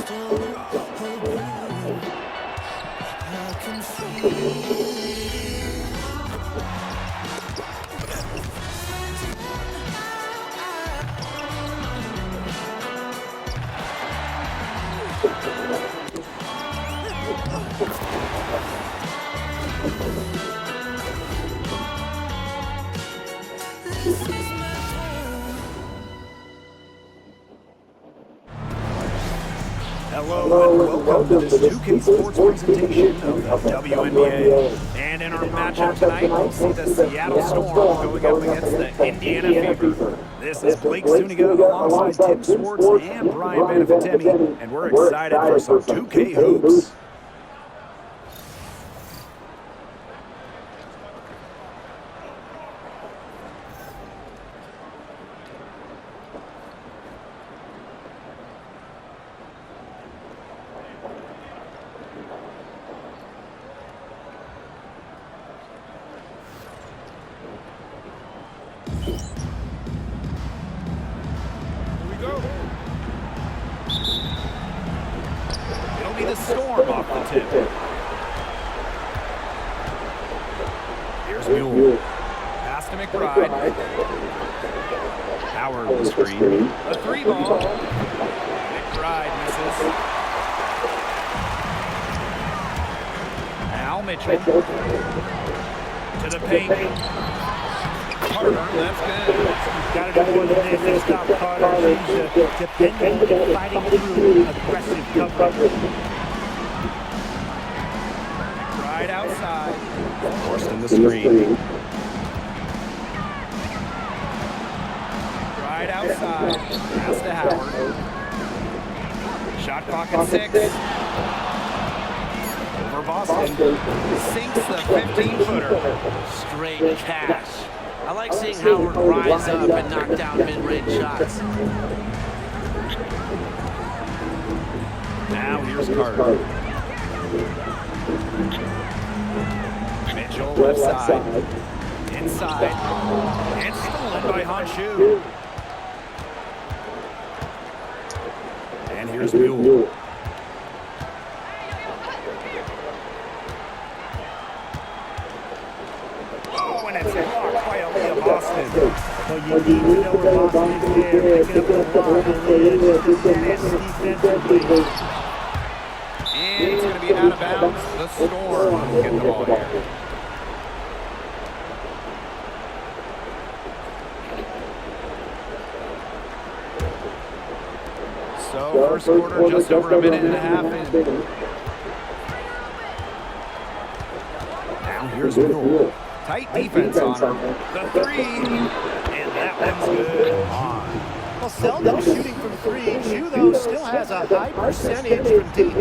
Hello and welcome to this 2K Sports presentation of the WNBA. And in our matchup tonight, we'll see the Seattle Storm going up against the Indiana Fever. This is Blake Zuniga alongside Tim Swartz and Brian Benefitemi, and we're excited for some 2K hoops. It'll be the Storm off the tip. Here's Mule. Pass to McBride. Howard on the screen. A three ball. McBride misses. Now Mitchell. To the paint. Carter, that's good. Got to do more than this to stop Carter. She's dependent and fighting through aggressive coverage. Right outside. Forced in the screen. Right outside. Pass to Howard. Shot clock at 6. Over Boston. Sinks the 15-footer. Straight cash. I like seeing Howard rise up and knock down mid-range shots. Now here's Carter. Mitchell left side. Inside. And stolen by Honshu. And here's Mule. Oh, and it's blocked by Aaliyah Boston. But you need to know where Boston is there. Picking up the block and defensively. And he's going to be out of bounds. The Storm will get the ball here. So, first quarter, just over a minute and a half in. Now here's Mule. Tight defense on her. The three. And that one's good. On. Well, seldom shooting from three. Chu, though, still has a high percentage from deep.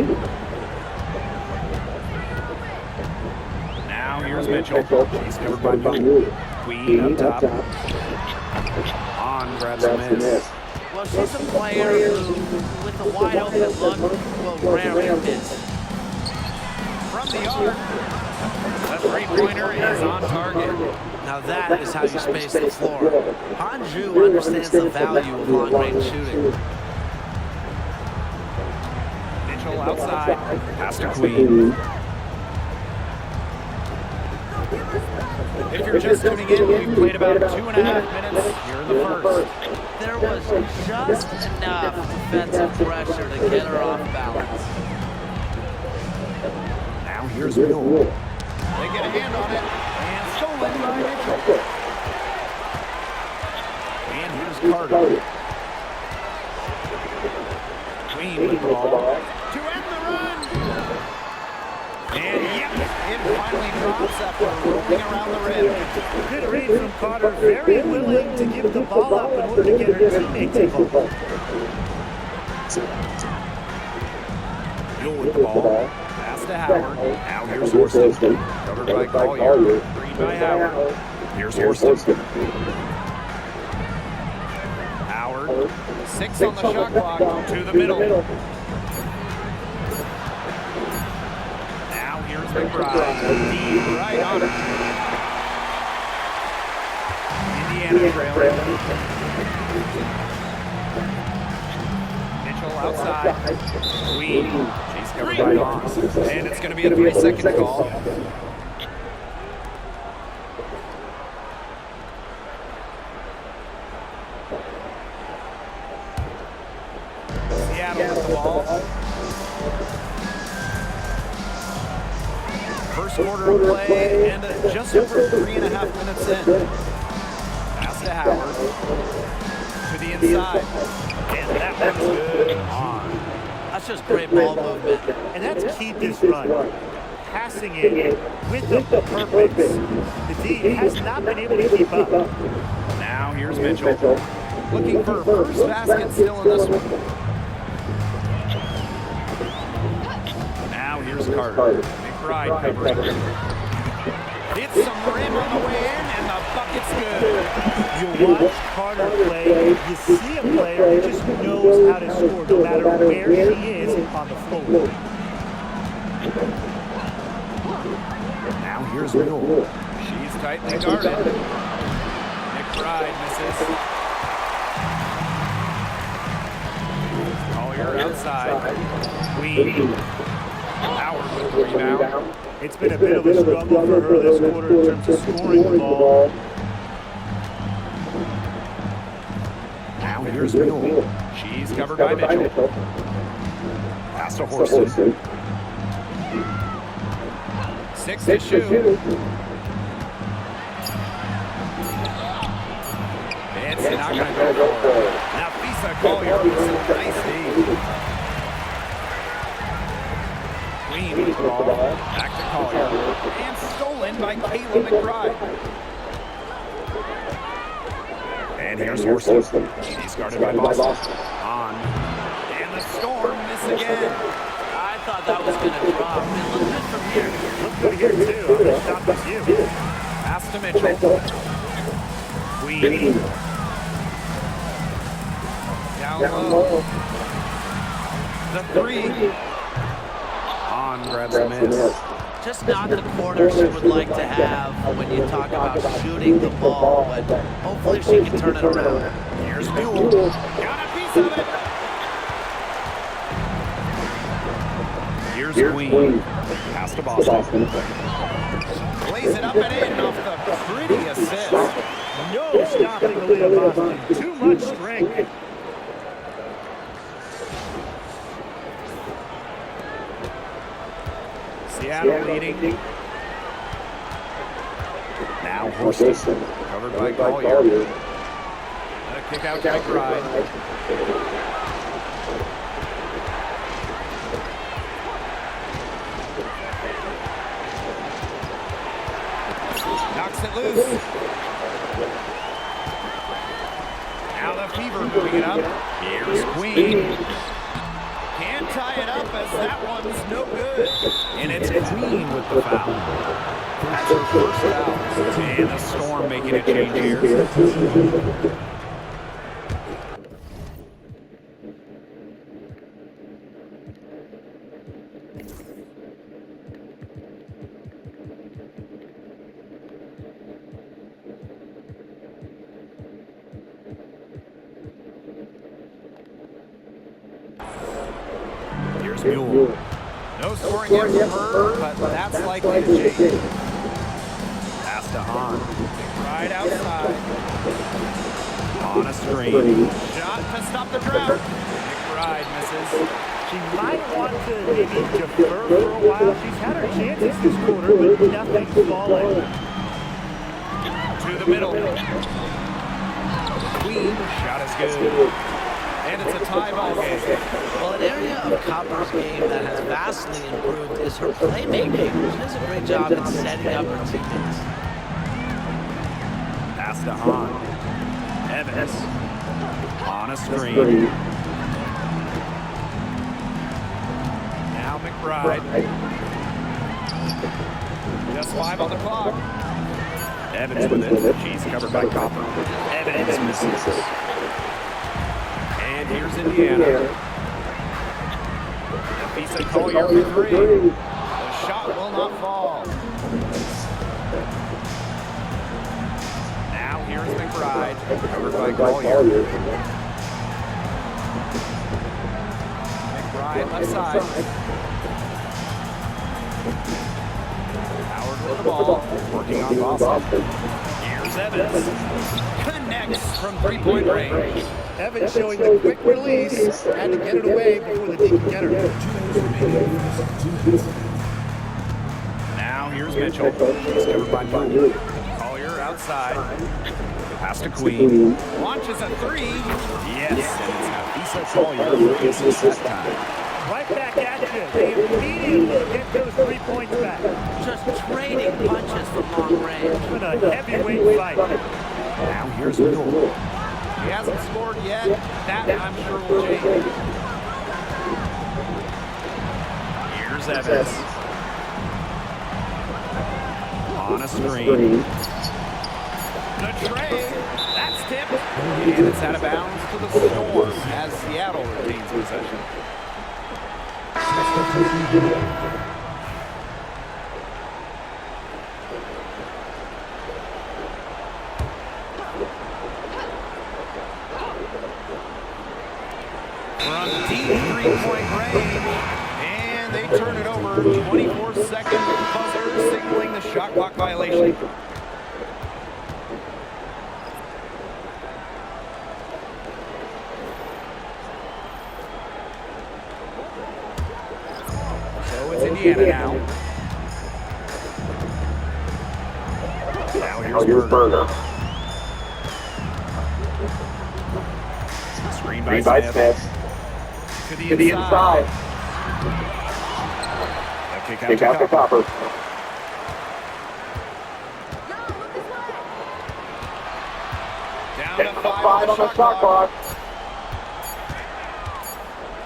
Now here's Mitchell. He's covered by Mule. Queen up top. On grabs a miss. Well, she's a player who, with a wide open look, will rarely miss. From the arc. The three-pointer is on target. Now that is how you space the floor. Honshu understands the value of long-range shooting. Mitchell outside. Pass to Queen. If you're just tuning in, we've played about 2.5 minutes here in the first. There was just enough defensive pressure to get her off balance. Now here's Mule. They get a hand on it, and stolen by Mitchell. And here's Carter. Queen with the ball to end the run. And yep, it finally drops after rolling around the rim. Good read from Carter. Very willing to give the ball up in order to get her teammates involved. Mule with the ball. Pass to Howard. Now here's Horston. Covered by Collier. Green by Howard. Here's Horston. Howard. 6 on the shot clock. To the middle. Now here's McBride. Deep right on it. Indiana trailing. Mitchell outside. Queen. She's covered by Haas. And it's going to be a 3-second call. Seattle with the ball. First quarter of play, and just over 3.5 minutes in. Pass to Howard. To the inside. And that one's good. On. That's just great ball movement. And that's keyed this run. Passing it with a purpose. The D has not been able to keep up. Now here's Mitchell. Looking for a first basket still in this one. Now here's Carter. McBride covering. Hits some rim on the way in, and the bucket's good. You watch Carter play, you see a player who just knows how to score no matter where he is on the floor. Now here's Mule. She's tightly guarded. McBride misses. Collier outside. Queen. Howard with the rebound. It's been a bit of a struggle for her this quarter in terms of scoring the ball. Now here's Mule. She's covered by Mitchell. Pass to Horston. 6 to shoot. It's not going to go for it. Now Fisa Collier with some nice D. Queen with the ball. Back to Collier. And stolen by Kayla McBride. And here's Horston. He's guarded by Boston. On. And the Storm miss again. I thought that was going to drop. It looked good from here. Looked good here too. I'm going to stop with you. Pass to Mitchell. Queen. Down low. The 3. On grabs the miss. Just not the quarter she would like to have when you talk about shooting the ball, but hopefully she can turn it around. Here's Mule. Got a piece of it. Here's Queen. Pass to Boston. Plays it up and in off the pretty assist. No stopping the lead of Boston. Too much strength. Seattle leading. Now Horston. Covered by Collier. A kick out to McBride. Knocks it loose. Now the Fever moving it up. Here's Queen. Can't tie it up as that one's no good. And it's Queen with the foul. That's her first foul. And the Storm making a change here. Here's Mule. No scoring yet from her, but that's likely to change. Pass to Hahn. Right outside. On a screen. Shot to stop the drought. McBride misses. She might want to maybe defer for a while. She's had her chances this quarter, but nothing's falling. To the middle. Queen. Shot is good. And it's a tie ball game. Well, an area of Copper's game that has vastly improved is her playmaking. She does a great job in setting up her teammates. Pass to Hahn. Evans. On a screen. Now McBride. Just 5 on the clock. Evans with it. She's covered by Copper. Evans misses. And here's Indiana. Fisa Collier for 3. The shot will not fall. Now here's McBride, covered by Collier. side, left side. Howard with the ball, working on Boston. Here's Evans. Connects from three-point range. Evans showing the quick release. Had to get it away before the D could get her. Now here's Mitchell. He's covered by Moody. Collier outside. Pass to Queen. Launches a three. Yes, and it's Nafisa Collier who aces that time. Right back at you. They immediately get those 3 points back. Just trading punches from long range. It's been a heavyweight fight. Now here's Newell. He hasn't scored yet. That I'm sure will change. Here's Evans. On a screen. The tray. That's tipped. And it's out of bounds to the Storm as Seattle retains possession. We're on deep three-point range, and they turn it over. 24-second buzzer signaling the shot clock violation. So it's Indiana now. Now here's Berger. Screen by Smith. To the inside. Kick out to Copper. Down to 5 on the shot clock.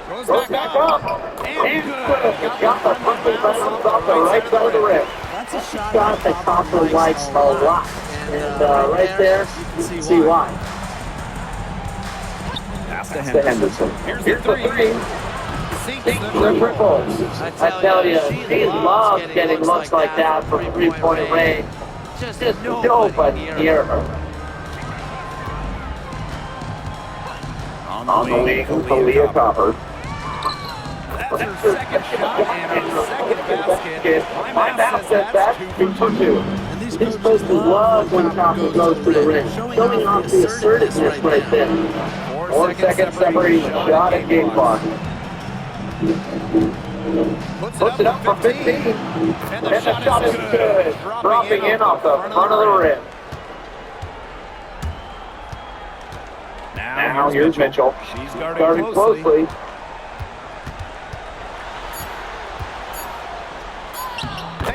Goes back up. And good. Got the perfect bounce off the right side of the rim. That's a shot That Copper likes a lot. And right there, you can see why. Pass to Henderson. Here's the three. Sinks the Triple. I tell you, he loves getting looks like that from three-point range. Just Nobody near her. On the way, Kalia Copper. That's her second shot and her second basket. My math says that's 2 for 2. These coaches love when Copper goes to the rim, showing off the assertiveness right there. 4 seconds separating shot and game clock. Puts it up for 15. And the shot is good. Dropping in off the front of the rim. Now here's Mitchell. She's guarded closely.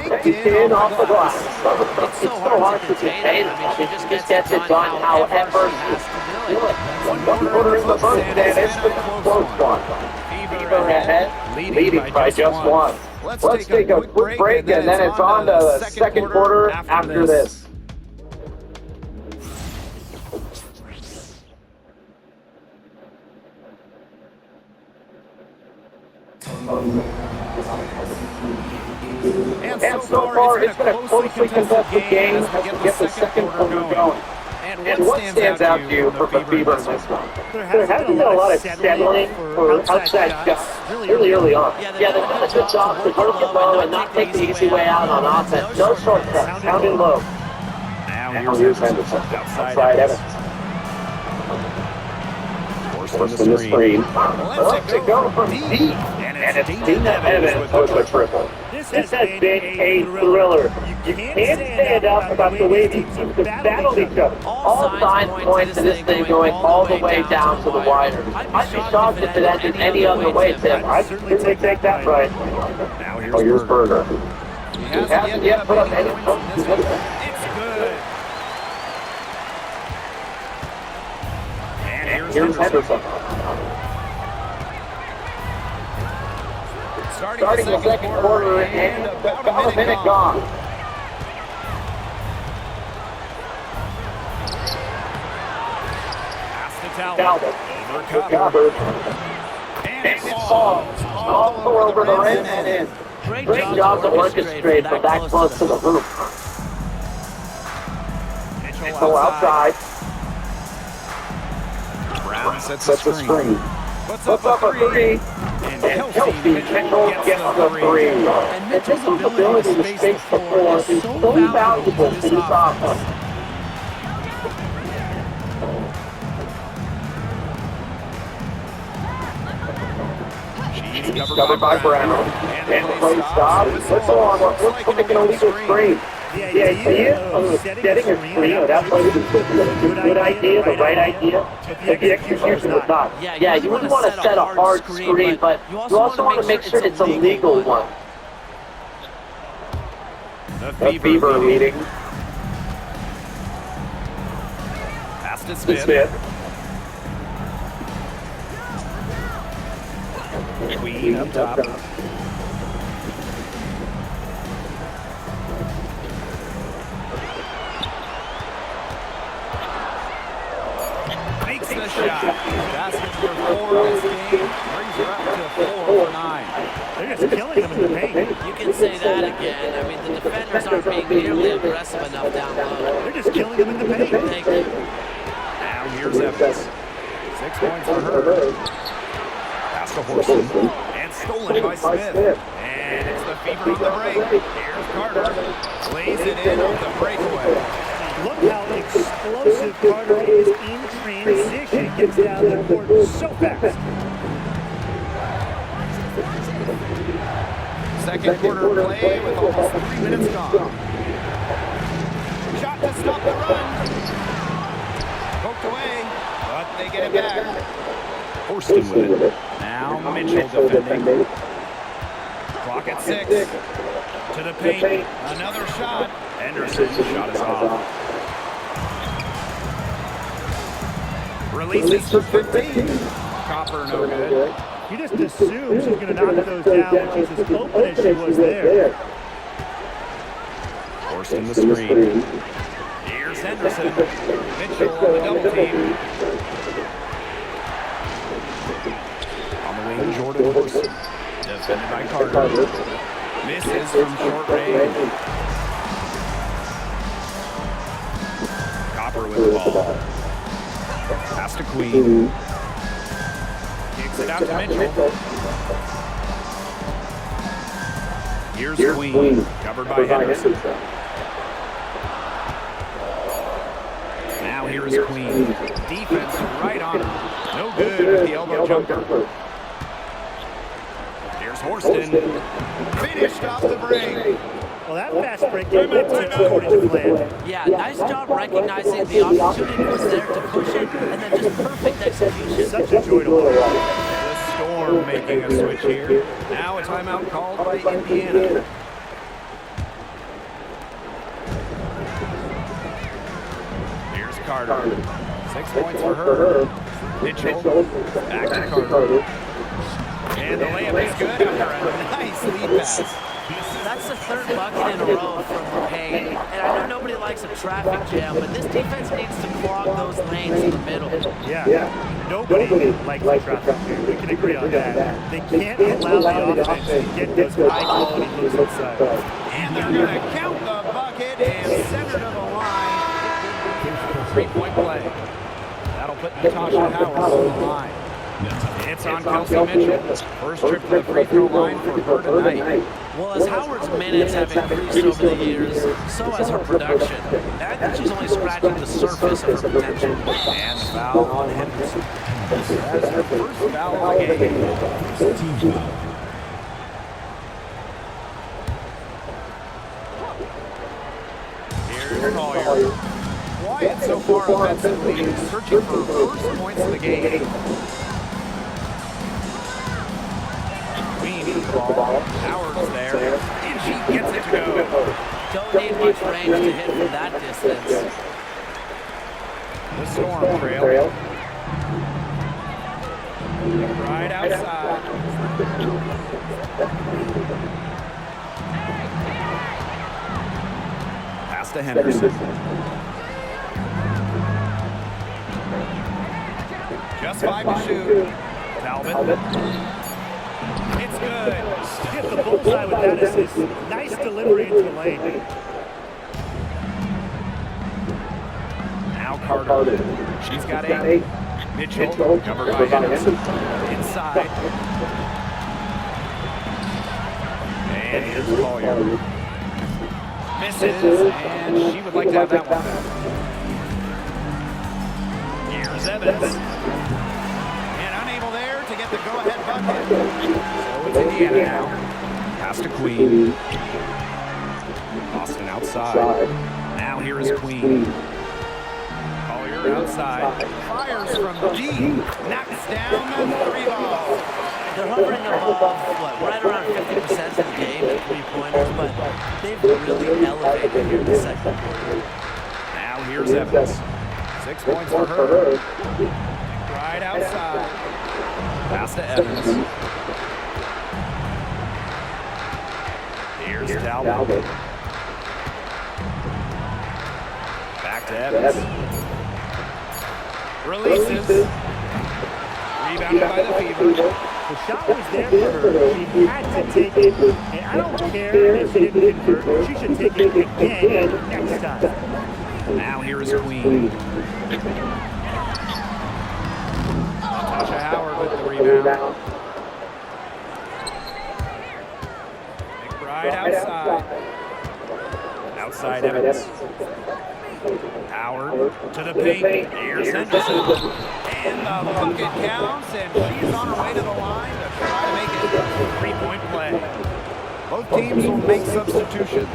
Banked in off the glass. It's so hard to contain it. She just gets it done however she do it. 1 quarter in the first, and it's the close one. Fever ahead, leading by just one. Let's take a quick break, and then it's on to the second quarter after this. And so far, it's been a closely contested game as we get the second quarter going. And what stands out to you for the Fever in this one? There hasn't been a lot of settling for outside shots really early on. Yeah, they've done a good job to work it low and not take the easy way out on offense. No shortcuts, pounding low. Now here's Henderson outside Evans. Forced in the screen. Let's it go from deep. And it's Tina Evans with a triple. This has been a thriller. You can't say enough about the way these teams have battled each other. All signs point to this thing going all the way down to the wire. I'd be shocked if it ended any other way, Tim. I'd certainly take that right. Now here's Berger. He hasn't yet put up any points in this one. It's good. And here's Henderson. Starting the second quarter and about a minute gone. Pass to Talbot. Over Copper. And it falls all over the rim and in. Great job to orchestrate from that close to the hoop. Mitchell outside. Brown sets a screen. Puts up a three. And Kelsey, Mitchell gets the three. And Mitchell's ability to space the floor is so valuable to this offense. She's covered by Brown. And the play stops. Whistle on what looks like an illegal screen. The idea of setting a screen on that play is a good idea, the right idea. But the execution was not. Yeah, you wouldn't want to set a hard screen, but you also want to make sure it's a legal one. The Fever meeting. Pass to Smith. Queen up top. Makes the shot. Basket for 4 this game. Brings her up to 4 for 9. They're just killing them in the paint. You can say that again. I mean, the defenders aren't being nearly aggressive enough down low. They're just killing them in the paint. Thank you. Now here's Evans. 6 points for her. Pass to Horston. And stolen by Smith. And it's the Fever on the break. Here's Carter. Plays it in on the breakaway. Look how explosive Carter is in transition. Gets down the court so fast. Second quarter play with almost 3 minutes gone. Shot to stop the run. Poked away, but they get it back. Horston with it. Now Mitchell defending. Clock at 6. To the paint. Another shot. Henderson's shot is off. Releases for 15. Copper no good. He just assumes she's going to knock those down when she's as open as she was there. Forcing the screen. Here's Henderson. Mitchell on the double team. On the wing, Jordan Horston. Defended by Carter. Misses from short range. Copper with the ball. Pass to Queen. Kicks it out to Mitchell. Here's Queen. Covered by Henderson. Now here's Queen. Defense right on her. No good with the elbow jumper. Here's Horston. Finished off the break. Well, that fast break came out according to plan. Yeah, nice job recognizing the opportunity was there to push it, and then just perfect execution. Such a joy to watch. The Storm making a switch here. Now a timeout called by Indiana. Here's Carter. 6 points for her. Mitchell. Back to Carter. And the layup is good after a nice lead pass. That's the third bucket in a row from the paint. And I know nobody likes a traffic jam, but this defense needs to clog those lanes in the middle. Yeah. Nobody likes the traffic jam. We can agree on that. They can't allow the offense to get those high-quality looks inside. And they're going to count the bucket and send her to the line. 3-point play. That'll put Natasha Howard on the line. It's on Kelsey Mitchell. First trip to the free throw line for her tonight. Well, as Howard's minutes have increased over the years, so has her production. And I think she's only scratching the surface of her potential. And the foul on Henderson. That's her first foul of the game. Team foul. Here's Collier. Quiet so far offensively, searching for first points of the game. Queen with the ball. Howard's there, and she gets it to go. Don't need much range to hit from that distance. The Storm trail. Right outside. Pass to Henderson. Just 5 to shoot. Talbot. It's good. Hit the bullseye with that assist. Nice delivery into the lane. Now Carter. She's got 8. Mitchell covered by Henderson. Inside. And here's Collier. Misses, and she would like to have that one. Here's Evans. And unable there to get the go-ahead bucket. So it's Indiana now. Pass to Queen. Boston outside. Now here is Queen. Collier outside. Fires from deep. Knocks down the three ball. They're hovering above, right around 50% of the game at three-pointers, but they've really elevated here in the second quarter. Now here's Evans. 6 points for her. Right outside. Pass to Evans. Here's Dalvin. Back to Evans. Releases. Rebounded by the Fever. The shot was there for her. She had to take it. And I don't care if she didn't convert. She should take it again next time. Now here is Queen. Natasha Howard with the rebound. McBride outside. Outside Evans. Howard to the paint. Here's Henderson. And the bucket counts, and she's on her way to the line to try to make it a three-point play. Both teams will make substitutions.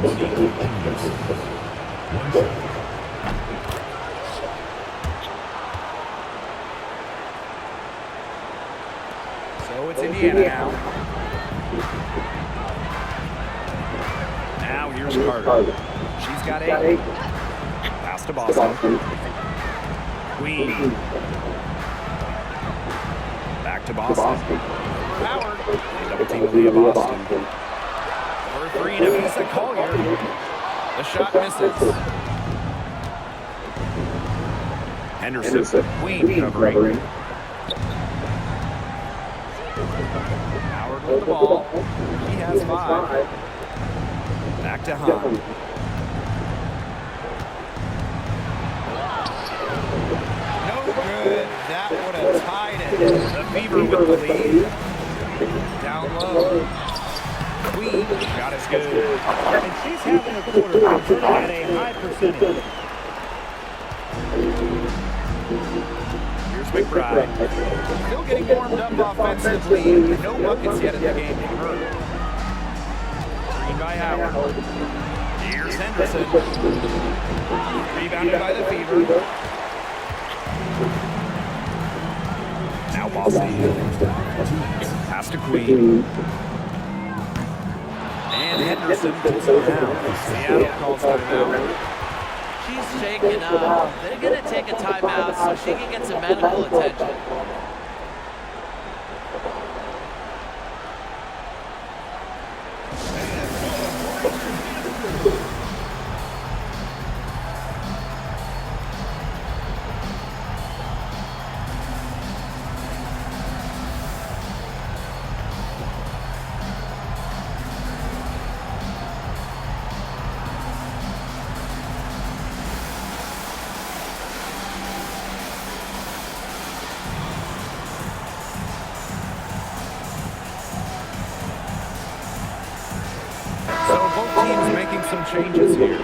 So it's Indiana now. Now here's Carter. She's got 8. Pass to Boston. Queen. Back to Boston. Howard. Double team to Leah Boston. For 3 to Visa Collier. The shot misses. Henderson. Queen covering. Howard with the ball. He has 5. Back to Hahn. Good. That would have tied it. The Fever with the lead. Down low. Queen. Shot is good. And she's having a quarter converting at a high percentage. Here's McBride. Still getting warmed up offensively. No buckets yet in the game from her. Screen by Howard. Here's Henderson. Rebounded by the Fever. Now Boston. Pass to Queen. And Henderson pulls it down. Seattle calls timeout. She's shaken up. They're going to take a timeout so she can get some medical attention. So both teams making some changes here.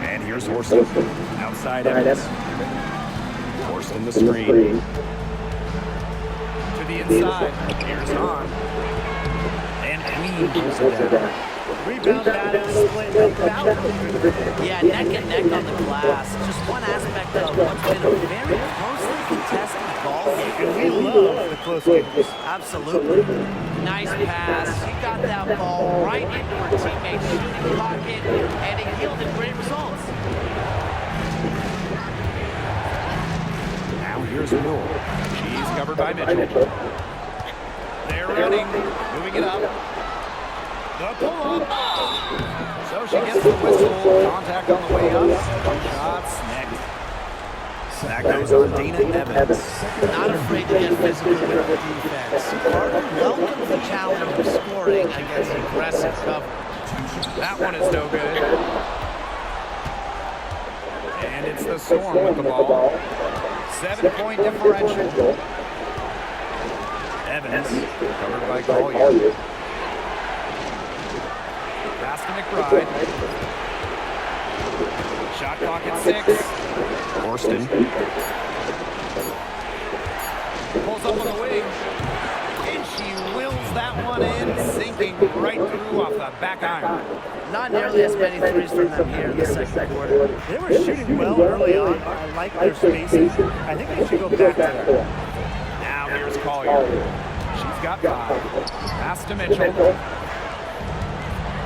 And here's Horston. Outside Evans. Horston the screen. To the inside. Here's Hahn. And Queen pulls it down. Rebound battle split about. Yeah, neck and neck on the glass. Just one aspect of what's been a very closely contested ball game. And we love the close games. Absolutely. Nice pass. She got that ball right into her teammate's shooting pocket, and it yielded great results. Now here's Newell. She's covered by Mitchell. They're running, moving it up. The pull-up. So she gets the whistle. Contact on the way up. Shots next. That goes on Dana Evans. Not afraid to get physical with the defense. Carter welcomes the challenge of scoring against aggressive coverage. That one is no good. And it's the Storm with the ball. 7-point differential. Evans, covered by Collier. Pass to McBride. Shot clock at 6. Horston. Pulls up on the wing. And she wills that one in, sinking right through off the back iron. Not nearly as many threes from them here in the second quarter. They were shooting well early on. I like their spacing. I think they should go back to that. Now here's Collier. She's got 5. Pass to Mitchell.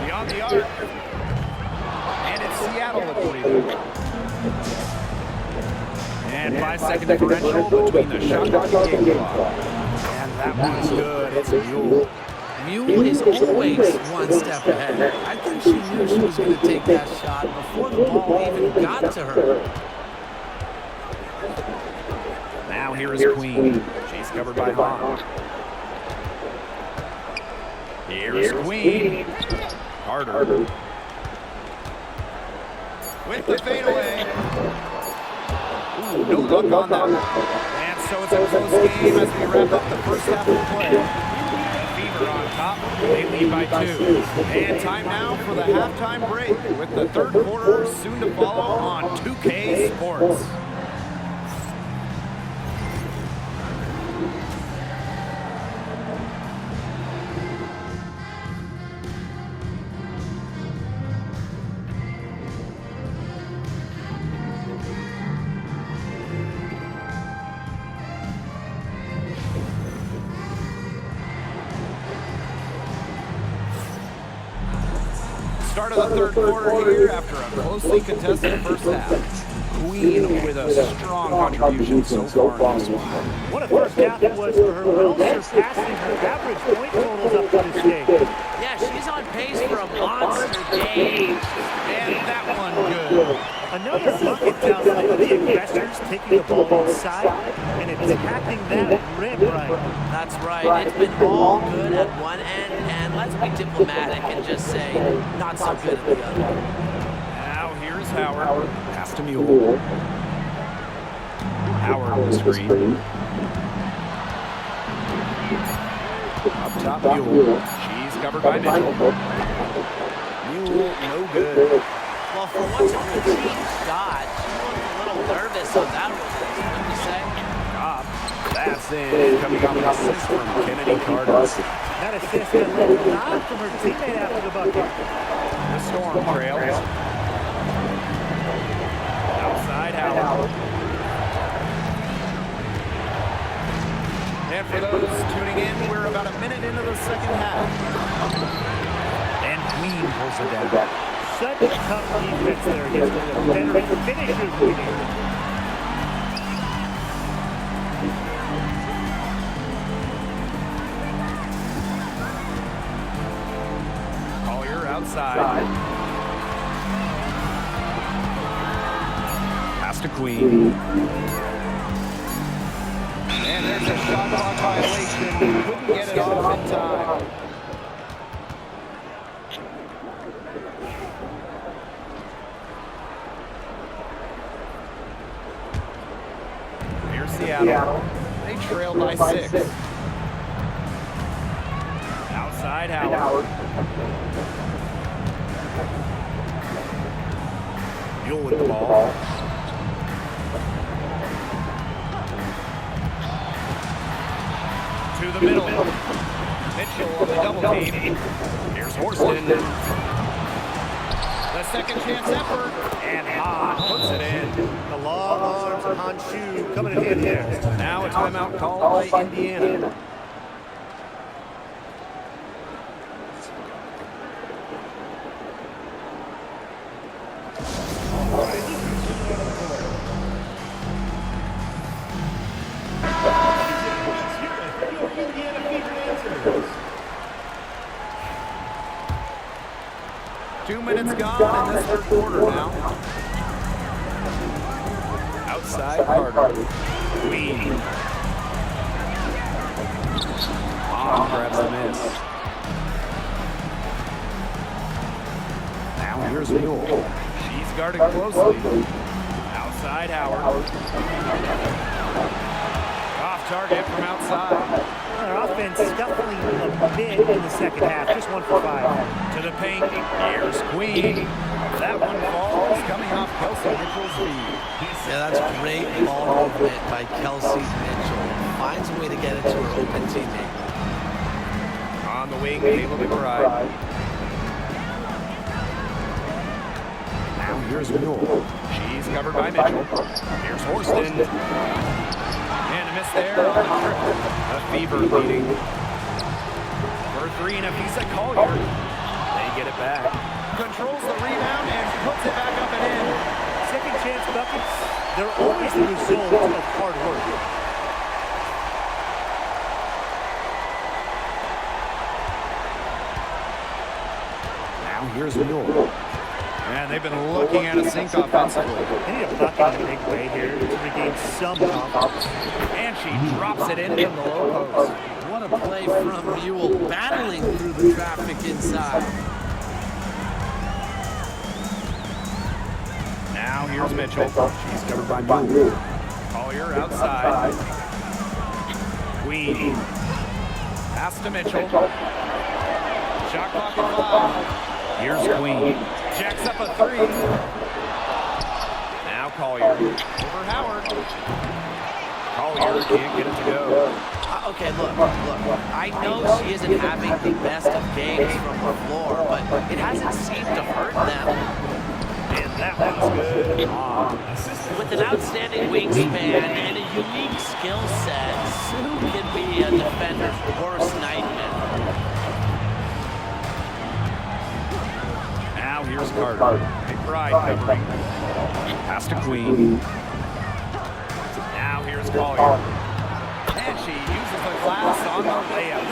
Beyond the arc. And it's Seattle with the rebound. And 5-second differential between the shot clock and game clock. And that one's good. It's Mule. Mule is always one step ahead. I think she knew she was going to take that shot before the ball even got to her. Now here is Queen. She's covered by Hahn. Here's Queen. Carter. With the fadeaway. Ooh, no luck on that. And so it's a close game as we wrap up the first half of play. Fever on top. They lead by 2. And time now for the halftime break with the third quarter soon to follow on 2K Sports. Start of the third quarter here after a closely contested first half. Queen with a strong contribution so far in this one. What a first half it was for her, well surpassing her average point totals up to this stage. Yeah, she's on pace for a monster game. And that one good. Another bucket down some of the aggressors taking the ball inside and attacking that rim right. That's right. It's been all good at one end, and let's be diplomatic and just say not so good at the other. Now here's Howard. Pass to Mule. Howard on the screen. Up top, Mule. She's covered by Mitchell. Mule, no good. Well, for once it's a cheap shot, she looked a little nervous on that one. What do you say? That's in. Coming off an assist from Kennedy Carter. That assist that led a nod from her teammate after the bucket. The Storm trails. Outside Howard. And for those tuning in, we're about a minute into the second half. And Queen pulls it down. Such tough defense there against the veteran finishers. Collier outside. Pass to Queen. And there's a shot clock violation. Couldn't get it off in time. Here's Seattle. They trailed by 6. Outside Howard. Mule with the ball. To the middle. Mitchell on the double team. Here's Horston. The second chance effort. And Hahn puts it in. The long arms of Hanshu coming in here. Now a timeout called by Indiana. Gone in this third quarter now. Outside Carter. Queen. Grabs the miss. here's Mule. She's guarded closely. Outside Howard. Off target from outside. Their offense definitely a bit in the second half. Just 1 for 5. To the paint. Here's Queen. That one falls coming off Kelsey Mitchell's feet. Yeah, that's great ball movement by Kelsey Mitchell. Finds a way to get it to her open teammate. On the wing, Kayla McBride. Now here's Mule. She's covered by Mitchell. Here's Horston. And a miss there on the triple. A Fever leading. For 3 and Afisa Collier. They get it back. Controls the rebound and puts it back up and in. Second chance buckets, they're always the result of hard work. Now here's Mule. And they've been looking at a sink offensively. They need a bucket in a big way here to regain some confidence. And she drops it in from the low post. What a play from Mule, battling through the traffic inside. Now here's Mitchell. She's covered by Mule. Collier outside. Queen. Pass to Mitchell. Shot clock at 5. Here's Queen. Jacks up a 3. Now Collier. Over Howard. Collier can't get it to go. Okay, look. I know she isn't having the best of games from the floor, but it hasn't seemed to hurt them. And that one's good. With an outstanding wingspan and a unique skill set, Sue can be a defender's worst nightmare. Now here's Carter. McBride covering. Pass to Queen. Now here's Collier. And she uses the glass on the layup.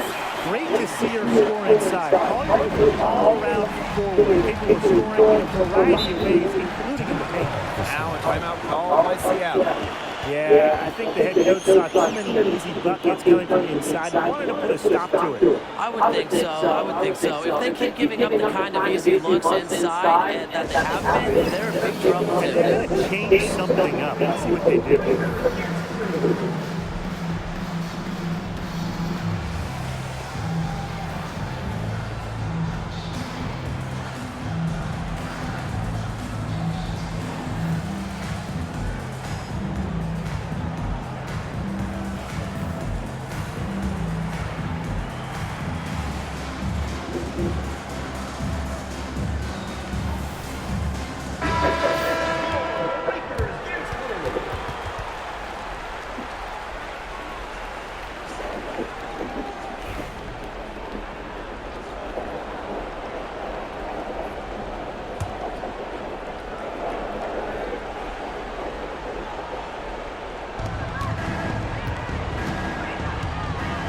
Great to see her score inside. Collier all-around forward, capable of scoring in a variety of ways, including in the paint. Now a timeout called by Seattle. Yeah, I think the head coach saw too many easy buckets coming from inside and wanted to put a stop to it. I would think so. If they keep giving up the kind of easy looks inside and that they have been, they're in big trouble. They're going to change something up. Let's see what they do.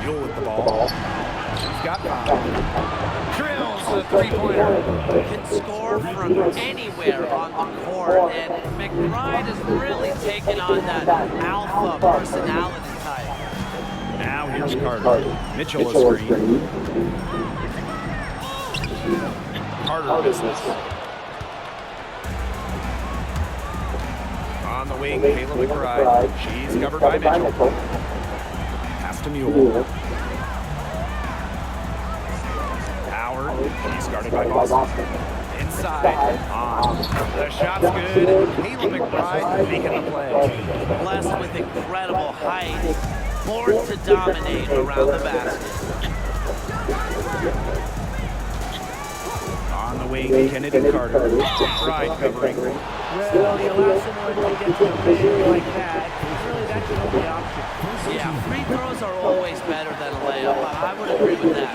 With the ball. She's got 5. Drills the three-pointer. Can score from anywhere on the court, and McBride has really taken on that alpha personality type. Now here's Carter. Mitchell a screen. Carter business. On the wing, Kayla McBride. She's covered by Mitchell. Pass to Mule. Howard, she's guarded by Boston. Inside, the shot's good, and Kayla McBride making the play. Blessed with incredible height, born to dominate around the basket. On the wing, Kennedy Carter. McBride covering. Well, you allow someone to get to the rim like that. Really, that's the only option. Yeah, free throws are always better than a layup. I would agree with that.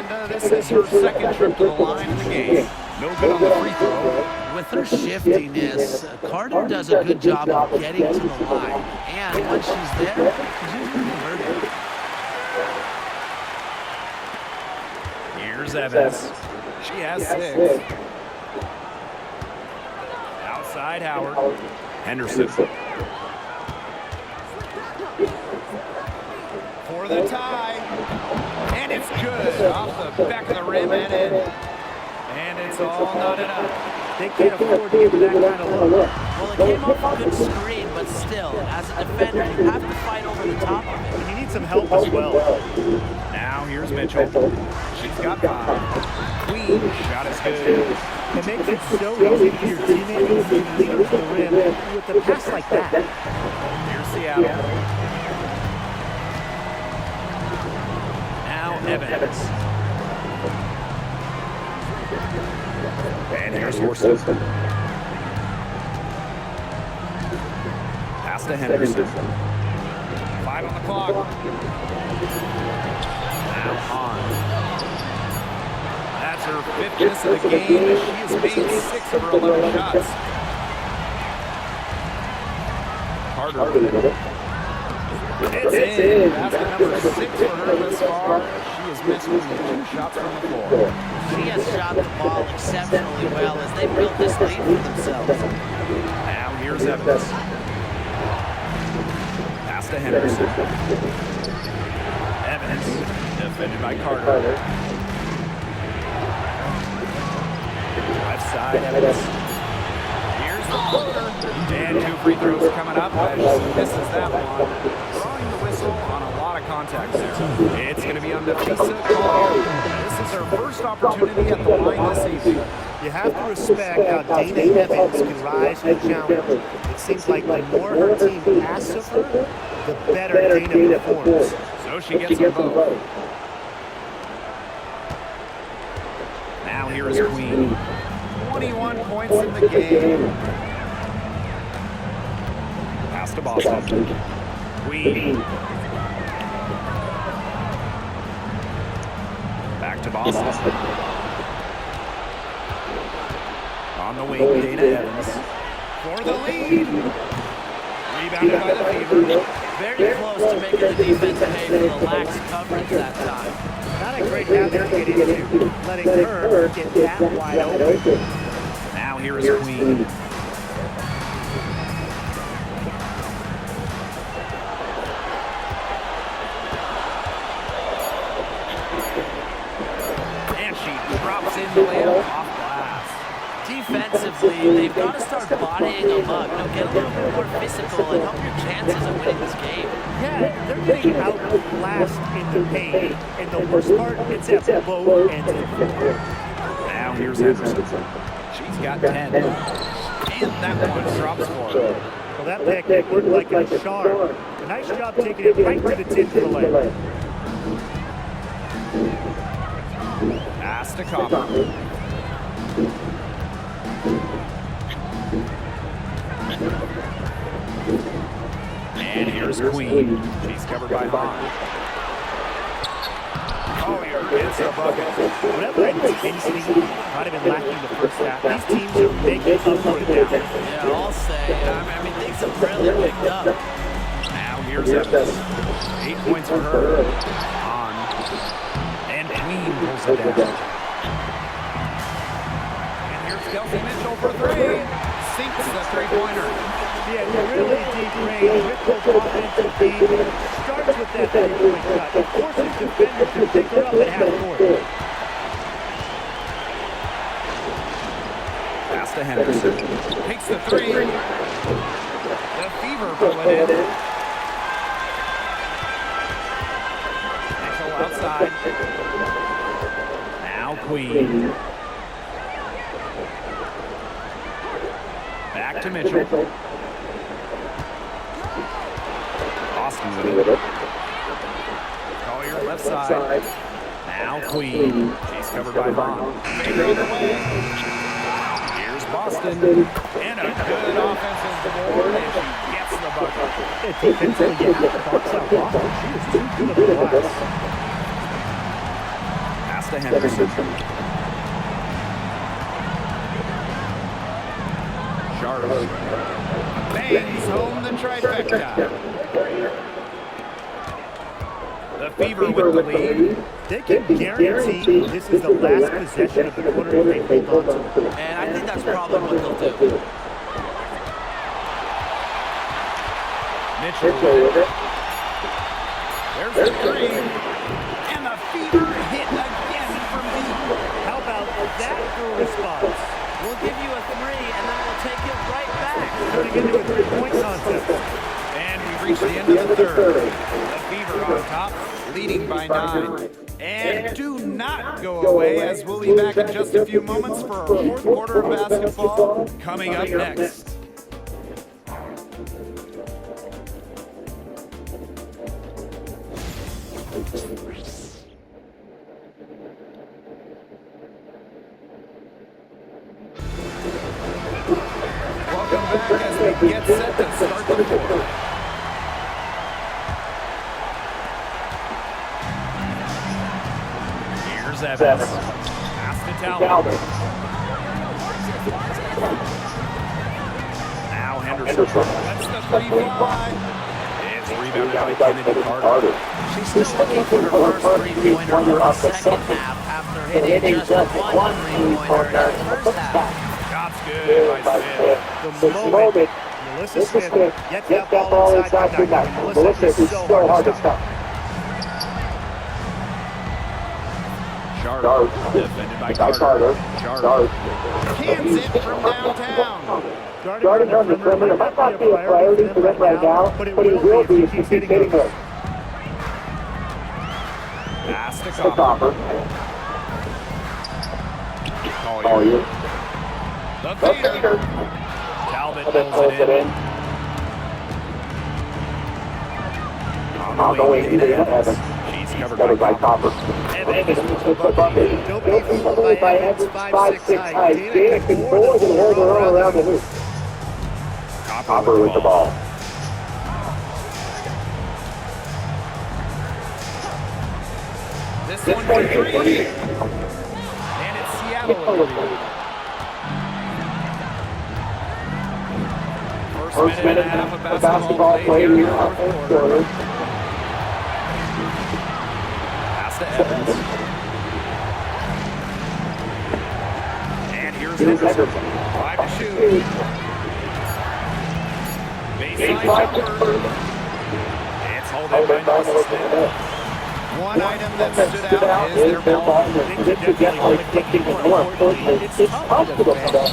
And this is her second trip to the line in the game. No good on the free throw. With her shiftiness, Carter does a good job of getting to the line. And when she's there, she's usually converted. Here's Evans. She has 6. Outside Howard. Henderson. For the tie. And it's good. Off the back of the rim and in. And It's all knotted up. They can't afford to give her that kind of look. Well, it came off a good screen, but still, as a defender, you have to fight over the top of it. And you need some help as well. Now here's Mitchell. She's got 5. Queen shot is good. It makes it so easy for your teammates to lead them to the rim with a pass like that. Here's Seattle. Now Evans. And here's Horson. Pass to Henderson. 5 on the clock. Now on. That's her 5th miss of the game, as she has made 6 of her 11 shots. Carter with it. It's in. Basket number 6 for her thus far. She has missed only 2 shots from the floor. She has shot the ball exceptionally well as they built this lead for themselves. Now here's Evans. Pass to Henderson. Evans, defended by Carter. Left side, Evans. Here's the floater. And 2 free throws coming up as she misses that one. Drawing the whistle on a lot of contact there. It's going to be on Nafisa Collier. This is her first opportunity at the line this evening. You have to respect how Dana Evans can rise to the challenge. It seems like the more her team asks of her, the better Dana performs. So she gets them both. Now here is Queen. 21 points in the game. Pass to Boston. Queen. Back to Boston. On the wing, Dana Evans. For the lead. Rebounded by the Fever. Very close to making the defense pay for the lax coverage that time. Not a great habit to get into, letting her get that wide open. Now here is Queen. And she drops in the layup off glass. Defensively, they've got to start bodying them up. Get a little bit more physical and help your chances of winning this game. Yeah, they're getting outclassed in the paint, and the worst part, it's at both ends of the floor. Now here's Henderson. She's got 10. And that one drops for her. Well, that picnic worked like a charm. A nice job taking it right to the tin for the layup. Pass to Copper. And here's Queen. She's covered by Hahn. Collier gets a bucket. Whatever intensity might have been lacking the first half, these teams are making up for it now. Yeah, I'll say. I mean, things have really picked up. Now here's Evans. 8 points for her. On. And Queen pulls it down. And here's Kelsey Mitchell for 3. Sinks the three-pointer. Yeah, really deep range, Mitchell's offensive game starts with that three-point shot. It forces defenders to pick her up at half court. Pass to Henderson. Takes the 3. The Fever pull it in. Mitchell outside. Now Queen. Back to Mitchell. Boston with it. Collier left side. Now Queen. She's covered by Hahn. Fader on the way. Here's Boston. And a good offensive board, and she gets the bucket. Defensively, you have to box out Boston. She is too good of a glass. Pass to Henderson. Charlotte bangs home the trifecta. The Fever with the lead. They can guarantee this is the last possession of the quarter if they hold on to it. And I think that's probably what they'll do. Mitchell with it. There's the 3. And the Fever hit again from deep. How about that neutral response. We'll give you a 3, and then we'll take it right back. Turning into a three-point contest. And we've reached the end of the third. The Fever on top, leading by 9. And do not go away, as we'll be back in just a few moments for our fourth quarter of basketball coming up next. Welcome back as we get set to start the fourth. Here's Evans. Pass to Talbot. Now Henderson. That's the 3 fly. It's rebounded by Kennedy Carter. She's still looking for her first three-pointer of the second half after hitting just one three-pointer in the first half. Shot's good by Smith. The moment Melissa Smith gets that ball inside the net, Melissa is so hard to stop. Sharp, defended by Carter. Sharp cans it from downtown. Guarding on the perimeter might not be a priority for them right now, but it will be if he keeps hitting her. Pass to Copper. Collier. The feeder. Talbot pulls it in. On the way to Evans. She's covered by Copper. Evans with the bucket. Don't be fooled by Evans 5'6" height. Dana can more than hold her own around the hoop. Copper with the ball. This one for 3. And it's Seattle with the lead. First minute and a half of basketball played here in the fourth quarter. Pass to Evans. And here's Henderson. 5 to shoot. Baseline jumper. It's holding by Melissa Smith. One item that stood out is their ball. Things are definitely clicking more importantly. It's tough to defend.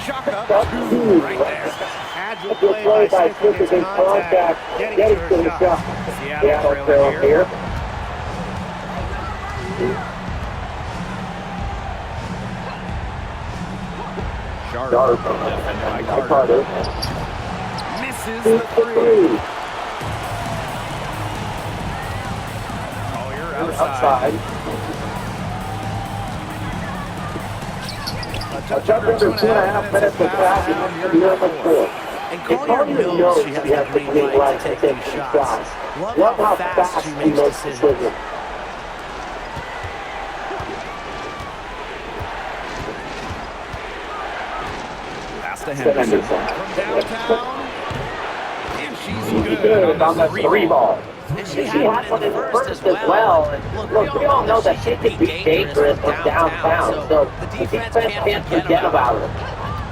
Chuck up 2 right there. Agile play by Smith against contact, getting to the shot. Seattle trailing here. Sharp, defended by Carter. Misses the 3. Collier outside. A touch under 2.5 minutes of passing here in the fourth. And Collier knows she has the green light to take these shots. Love how fast she makes decisions. Pass to Henderson from downtown. And she's good on the 3 ball. And she had one in the first as well. Look, we all know that she can be dangerous from downtown, so the defense can't forget about her.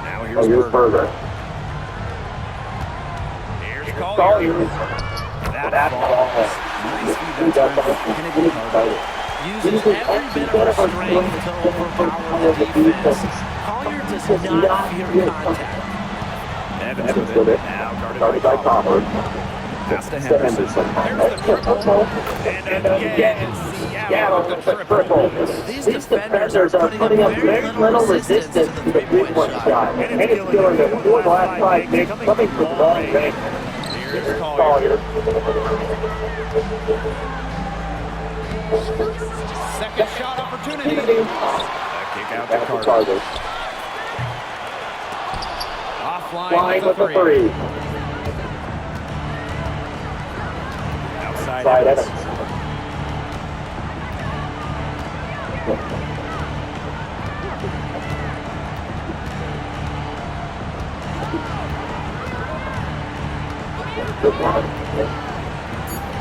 Now here's Berger. Here's Collier. That ball. Nice feed that time. Kennedy Carter. Uses every bit of her strength to overpower the defense. Collier does not fear contact. Evans with it. Now guarded by Copper. Pass to Henderson. There's the triple. And again, Seattle with the triple. These defenders are putting up very little resistance to the three-point shot. And it's killing the 4 last 5 minutes coming from the long range. Here's Collier. Second shot opportunity. A kick out to Carter. Offline with the 3. Outside Evans.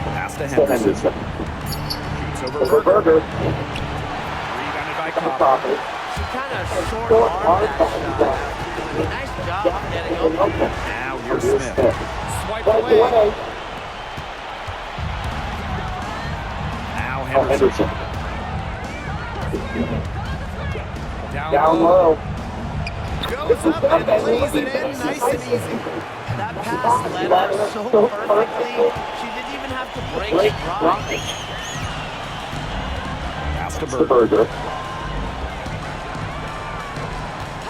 Pass to Henderson. Shoots over Berger. Rebounded by Copper. She kind of short-armed that shot. Nice job getting open. Now here's Smith. Swipe away. Now Henderson. Down Down low. Goes up and lays it in nice and easy. That pass led her so perfectly, she didn't even have to break stride. Pass to Berger.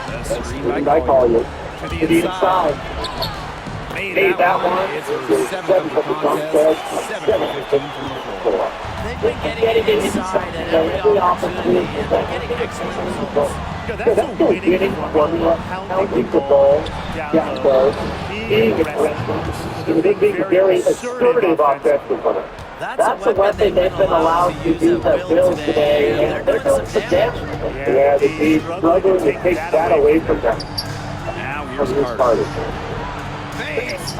The screen by Collier. To the inside. Made that one. It's her 7th of the contest. 7 of 15 from the floor. They've been getting inside at every opportunity, and they're getting excellent results. That's a winning formula. Pounding the ball down low. Being aggressive. Being very assertive offensive runner. That's a weapon they've been allowed to use at will today, and they're doing some damage. Yeah, the struggling to take that away from them. Now here's Carter. Face.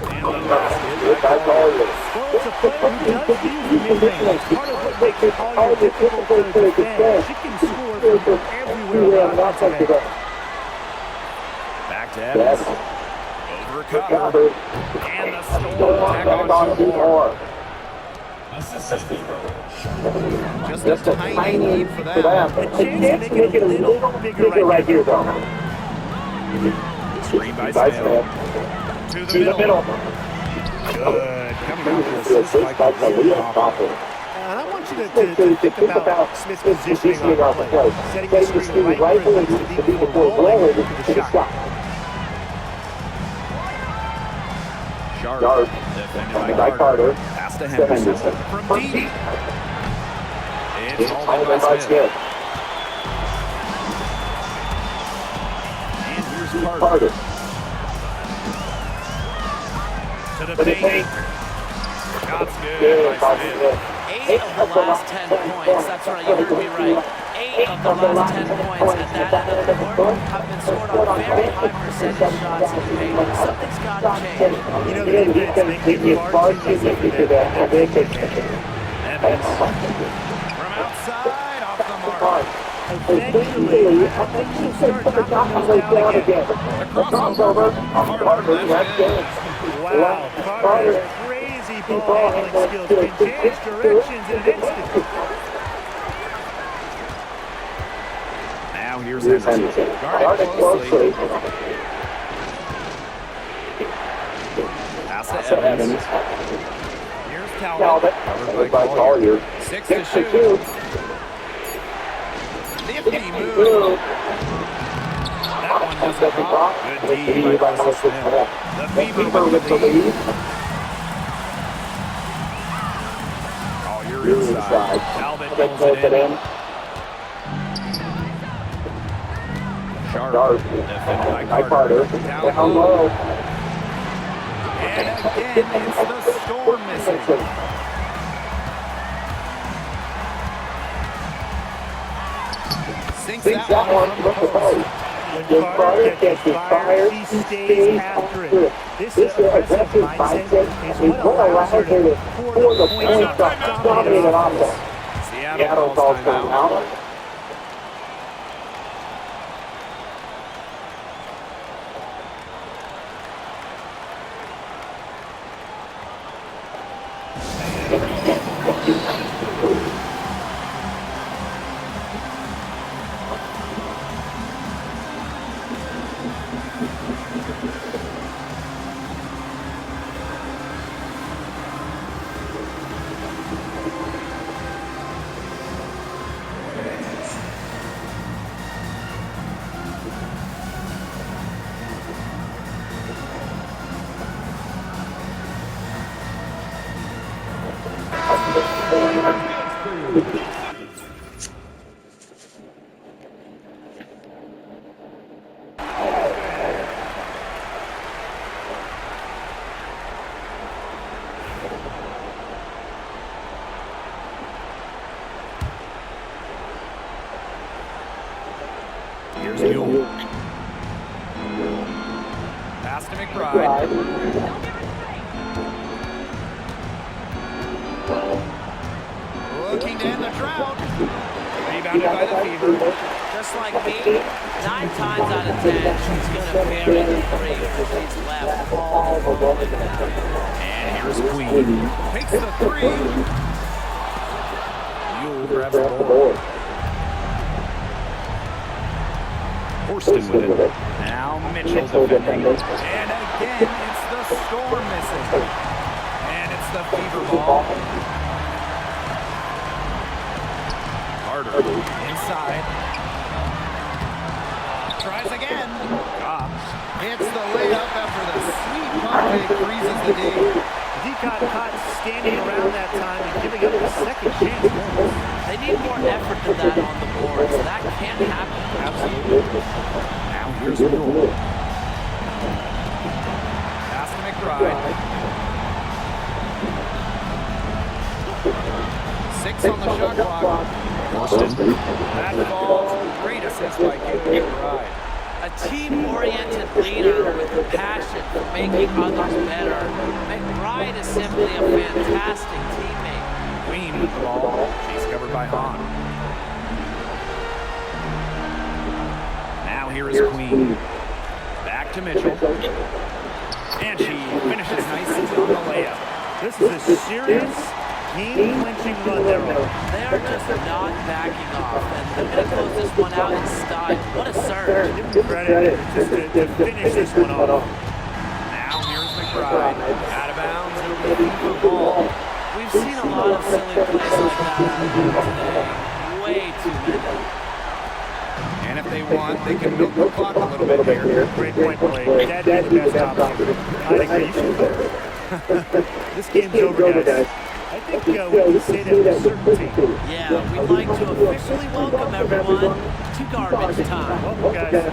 And the basket by Collier. Well, it's a player who does use the mid-range. Part of what makes Collier difficult to defend. She can score from everywhere on offensive end. Back to Evans. Over cover. And the Storm tack on 2 more. Just a tiny lead for them. A chance to make it a little bigger right here, though. Screen by Smith. To the middle. Good. Coming out with an assist by Collier. And I want you to think about Smith's positioning on the play. Setting the screen right where it needs to be before rolling to the shot. Sharp. Defended by Carter. Pass to Henderson. From Dede. It's all by Smith. And here's Carter. To the paint. Shots good by Smith. 8 of the last 10 points, that's right, you heard me right. 8 of the last 10 points at that end of the court have been scored on very high percentage shots in the paint. Something's got to change. You know, the defense, they get far too easy for that, and they can Evans. From outside, off the mark. eventually, I think she'll start knocking those down again. The crossover. Carter, that's good. Wow, Carter's crazy ball handling skills can change directions in an instant. Now here's Henderson. Guarded closely. Pass to Evans. Here's Talbot. Covered by Collier. 6 to shoot. Nifty move. That one doesn't drop. Good D by Russell Smith. The Fever with the lead. Collier inside. Talbot pulls it in. Sharp. Defended by Carter. Down low. And again, it's the Storm missing. Sinks that one from the post. When Carter gets fired, he stays after it. This aggressive mindset is what allows her to pour the points on dominating offense. Seattle calls timeout. Here's Mule. Pass to McBride. Looking to end the drought. Rebounded by the Fever. Just like me, 9 times out of 10, she's going to bury the 3 when she's left all the way down. And here's Queen. Takes the 3. Mule grabs the board. Horston with it. Now Mitchell defending. And again, it's the Storm missing. And it's the Fever ball. Carter inside. Tries again. Hits the layup after the sweet pump fake freezes the D. D got caught standing around that time and giving up a second chance. They need more effort than that on the boards. That can't happen. Absolutely. Now here's Newell. Pass to McBride. 6 on the shot clock. Horston. That ball. Great assist by Kaylee McBride. A team-oriented leader with a passion for making others better. McBride is simply a fantastic teammate. Queen with the ball. She's covered by Hahn. Now here is Queen. Back to Mitchell. And she finishes nicely on the layup. This is a serious game-clinching run there. They are just not backing off, and they're going to close this one out in style. What a surge. Give them credit just to finish this one off. Now here's McBride. Out of bounds. It'll be a Fever ball. We've seen a lot of silly plays like that out of them today. Way too many. And if they want, they can milk the clock a little bit here. Great point play. That'd be the best option. I agree. You should go. This game's over, guys. I think we can say that with certainty. Yeah, we'd like to officially welcome everyone to garbage time. Welcome, guys.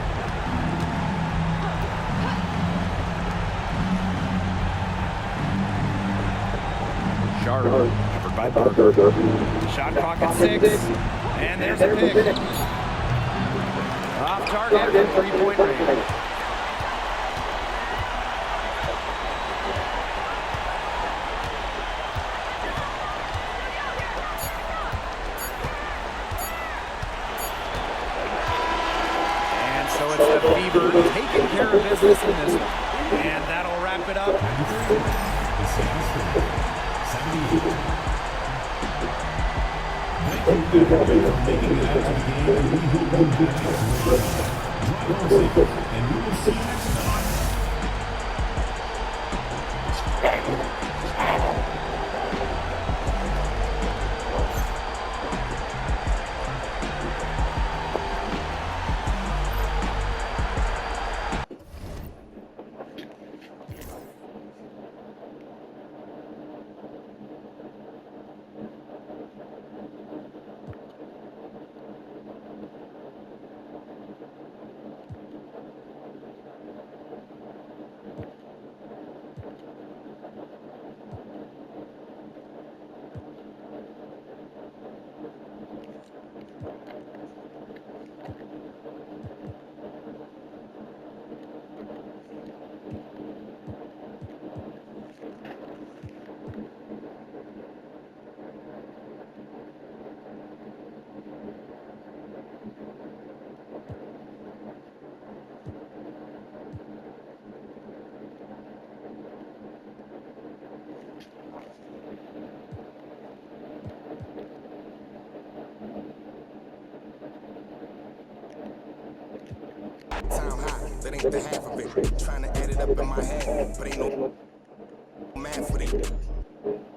Sharp, covered by Parker. Shot clock at 6. And there's a pick. Off target from three-point range. So it's the Fever taking care of business in this one. And that'll wrap it up. Time high, that ain't the half of it. Trying to add it up in my head, but ain't no math for it.